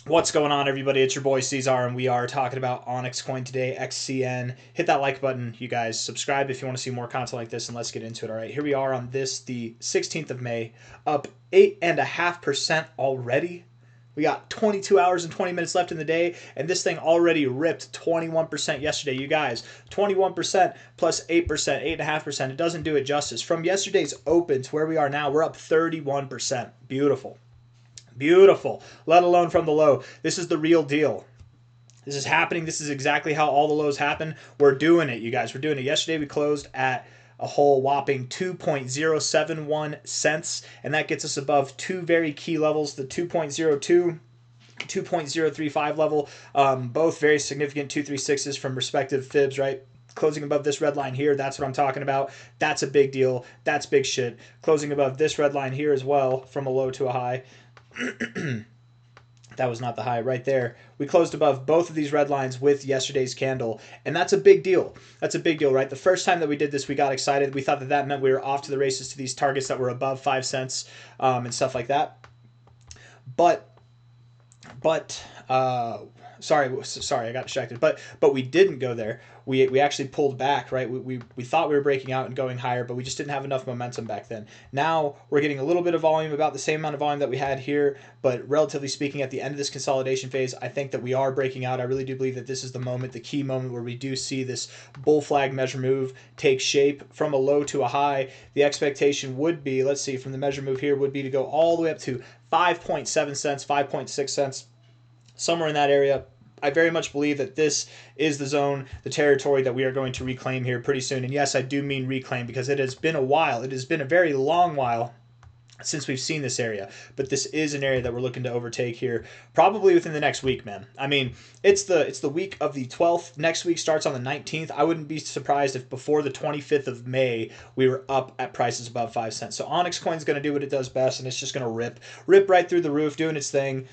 What's going on, everybody? It's your boy C-Zar, and we are talking about OnyxCoin today, XCN. Hit that like button, you guys. Subscribe if you want to see more content like this, and let's get into it. All right, here we are on this, the 16th of May, up 8.5% already. We got 22 hours and 20 minutes left in the day, and this thing already ripped 21% yesterday. You guys, 21% plus 8%, 8.5%. It doesn't do it justice. From yesterday's open to where we are now, we're up 31%. Beautiful. Beautiful, let alone from the low. This is the real deal. This is happening. This is exactly how all the lows happen. We're doing it, you guys. We're doing it. Yesterday we closed at a whole whopping 2.071 cents, and that gets us above two very key levels, the 2.02 2.035 level, both very significant 236s from respective fibs, right? Closing above this red line here, that's what I'm talking about. That's a big deal. That's big shit. Closing above this red line here as well, from a low to a high. That was not the high right there. We closed above both of these red lines with yesterday's candle, and that's a big deal. That's a big deal, right? The first time that we did this, we got excited. We thought that that meant we were off to the races to these targets that were above 5 cents and stuff like that. But sorry, I got distracted. But we didn't go there. We actually pulled back, right? We thought we were breaking out and going higher, but we just didn't have enough momentum back then. Now we're getting a little bit of volume, about the same amount of volume that we had here, but relatively speaking, at the end of this consolidation phase, I think that we are breaking out. I really do believe that this is the moment, the key moment, where we do see this bull flag measure move take shape from a low to a high. The expectation would be, let's see, from the measure move here, would be to go all the way up to 5.7 cents, 5.6 cents, somewhere in that area. I very much believe that this is the zone, the territory that we are going to reclaim here pretty soon. And yes, I do mean reclaim, because it has been a while. It has been a very long while since we've seen this area, but this is an area that we're looking to overtake here, probably within the next week, man. I mean, it's the week of the 12th. Next week starts on the 19th. I wouldn't be surprised if before the 25th of May we were up at prices above 5 cents. So OnyxCoin is going to do what it does best, and it's just going to rip right through the roof, doing its thing.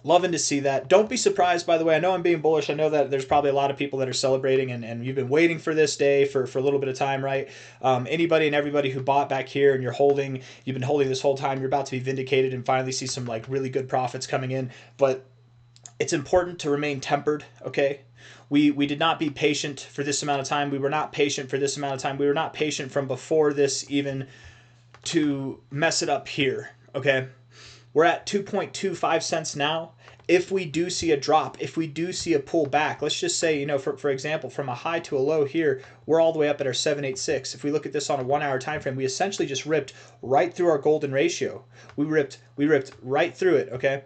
Loving to see that. Don't be surprised, by the way. I know I'm being bullish. I know that there's probably a lot of people that are celebrating, and you've been waiting for this day for a little bit of time, right? Anybody and everybody who bought back here and you've been holding this whole time, you're about to be vindicated and finally see some like really good profits coming in. But it's important to remain tempered, okay? We did not be patient for this amount of time. We were not patient for this amount of time. We were not patient from before this even to mess it up here, okay? We're at 2.25 cents now. If we do see a drop, if we do see a pullback, let's just say, for example, from a high to a low here, we're all the way up at our 786. If we look at this on a 1 hour time frame, we essentially just ripped right through our golden ratio. We ripped right through it, okay?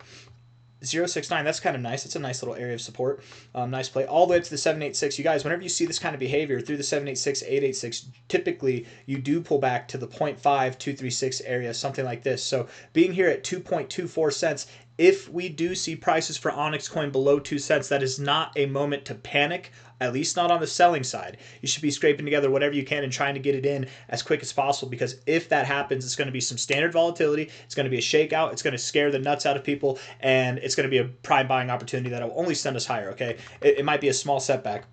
069, that's kind of nice. It's a nice little area of support. Nice play. All the way up to the 786. You guys, whenever you see this kind of behavior through the 786, 886, typically you do pull back to the 0.5236 area, something like this. So being here at 2.24 cents, if we do see prices for OnyxCoin below 2 cents, that is not a moment to panic, at least not on the selling side. You should be scraping together whatever you can and trying to get it in as quick as possible, because if that happens, it's going to be some standard volatility. It's going to be a shakeout. It's going to scare the nuts out of people, and it's going to be a prime buying opportunity that will only send us higher, okay? It might be a small setback.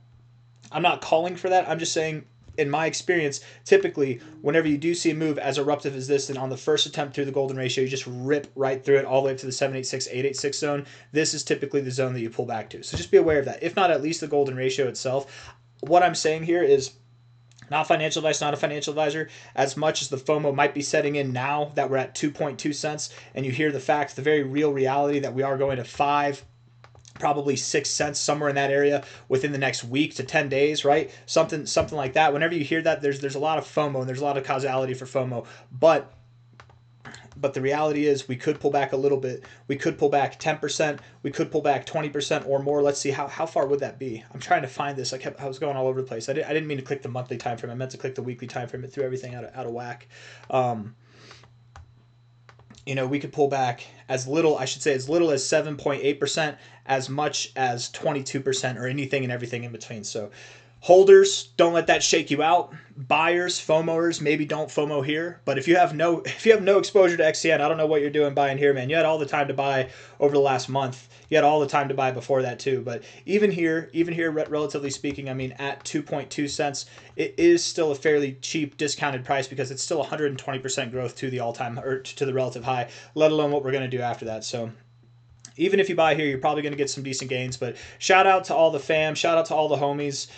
I'm not calling for that. I'm just saying, in my experience, typically, whenever you do see a move as eruptive as this, and on the first attempt through the golden ratio, you just rip right through it all the way up to the 786, 886 zone. This is typically the zone that you pull back to. So just be aware of that. If not, at least the golden ratio itself. What I'm saying here is not financial advice, not a financial advisor. As much as the FOMO might be setting in now that we're at 2.2 cents, and you hear the fact, the very real reality that we are going to 5, probably 6 cents, somewhere in that area within the next week to 10 days, right? Something like that. Whenever you hear that, there's a lot of FOMO, and there's a lot of causality for FOMO. But the reality is we could pull back a little bit. We could pull back 10%. We could pull back 20% or more. Let's see, how far would that be? I'm trying to find this. I was going all over the place. I didn't mean to click the monthly time frame. I meant to click the weekly time frame. It threw everything out of whack. We could pull back as little, I should say, as little as 7.8%, as much as 22%, or anything and everything in between. So holders, don't let that shake you out. Buyers, FOMOers, maybe don't FOMO here. But if you have no exposure to XCN, I don't know what you're doing buying here, man. You had all the time to buy over the last month. You had all the time to buy before that too. But even here, relatively speaking, I mean, at 2.2 cents, it is still a fairly cheap discounted price, because it's still 120% growth to the all-time, or to the relative high, let alone what we're going to do after that. So Even if you buy here, you're probably going to get some decent gains. But shout out to all the fam, shout out to all the homies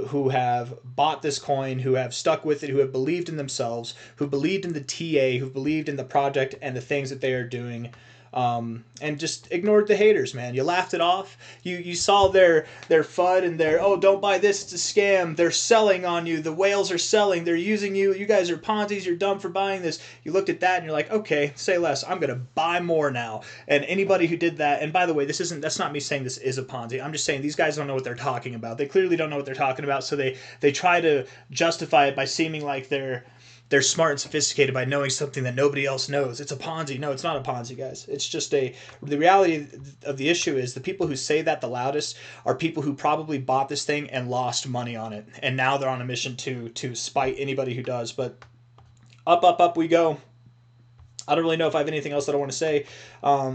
who have bought this coin, who have stuck with it, who have believed in themselves, who believed in the TA, who believed in the project and the things that they are doing. And just ignored the haters, man. You laughed it off. You saw their FUD and their, oh, don't buy this, it's a scam. They're selling on you. The whales are selling. They're using you. You guys are Ponzi's. You're dumb for buying this. You looked at that and you're like, okay, say less. I'm gonna buy more now. And anybody who did that, and by the way, that's not me saying this is a Ponzi. I'm just saying these guys don't know what they're talking about. They clearly don't know what they're talking about. So they try to justify it by seeming like they're smart and sophisticated by knowing something that nobody else knows. It's a Ponzi. No, it's not a Ponzi, guys. It's just the reality of the issue is the people who say that the loudest are people who probably bought this thing and lost money on it. And now they're on a mission to spite anybody who does. But up we go. I don't really know if I have anything else that I want to say.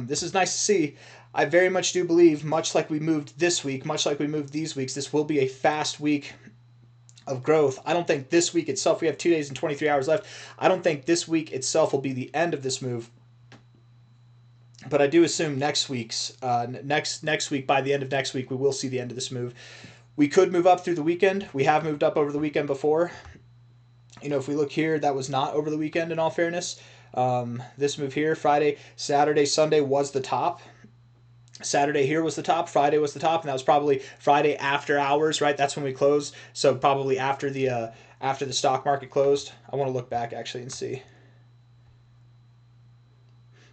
This is nice to see. I very much do believe, much like we moved this week, much like we moved these weeks, this will be a fast week of growth. I don't think this week itself, we have 2 days and 23 hours left. I don't think this week itself will be the end of this move. But I do assume next week, by the end of next week, we will see the end of this move. We could move up through the weekend. We have moved up over the weekend before. You know, if we look here, that was not over the weekend in all fairness. This move here, Friday, Saturday, Sunday was the top. Saturday here was the top, Friday was the top, and that was probably Friday after hours, right? That's when we closed. So probably after the stock market closed. I want to look back actually and see.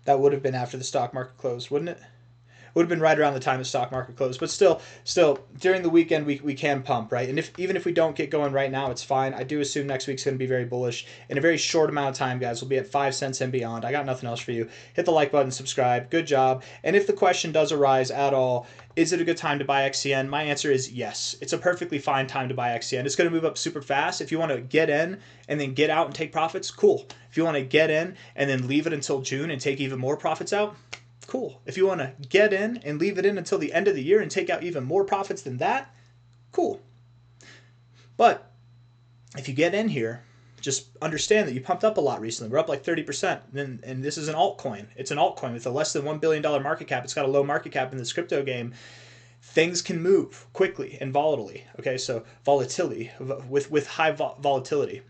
That would have been after the stock market closed, wouldn't it? Would have been right around the time the stock market closed. But still during the weekend we can pump, right? And even if we don't get going right now, it's fine. I do assume next week's going to be very bullish. In a very short amount of time, guys, we'll be at 5 cents and beyond. I got nothing else for you. Hit the like button, subscribe. Good job. And if the question does arise at all, is it a good time to buy XCN? My answer is yes. It's a perfectly fine time to buy XCN. It's going to move up super fast. If you want to get in and then get out and take profits, cool. If you want to get in and then leave it until June and take even more profits out, cool. If you want to get in and leave it in until the end of the year and take out even more profits than that, cool. But if you get in here, just understand that you pumped up a lot recently. We're up like 30%. And this is an altcoin. It's an altcoin with a less than $1 billion market cap. It's got a low market cap in this crypto game. Things can move quickly and volatilely. Okay, so volatility, with high volatility.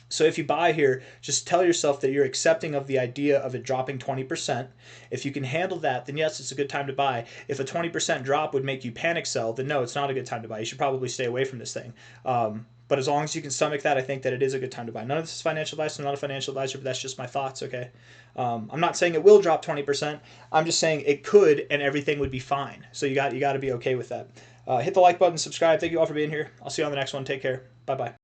So if you buy here, just tell yourself that you're accepting of the idea of it dropping 20%. If you can handle that, then yes, it's a good time to buy. If a 20% drop would make you panic sell, then no, it's not a good time to buy. You should probably stay away from this thing. But as long as you can stomach that, I think that it is a good time to buy. None of this is financial advice. I'm not a financial advisor, but that's just my thoughts, okay? I'm not saying it will drop 20%. I'm just saying it could, and everything would be fine. So you got to be okay with that. Hit the like button, subscribe. Thank you all for being here. I'll see you on the next one. Take care. Bye-bye.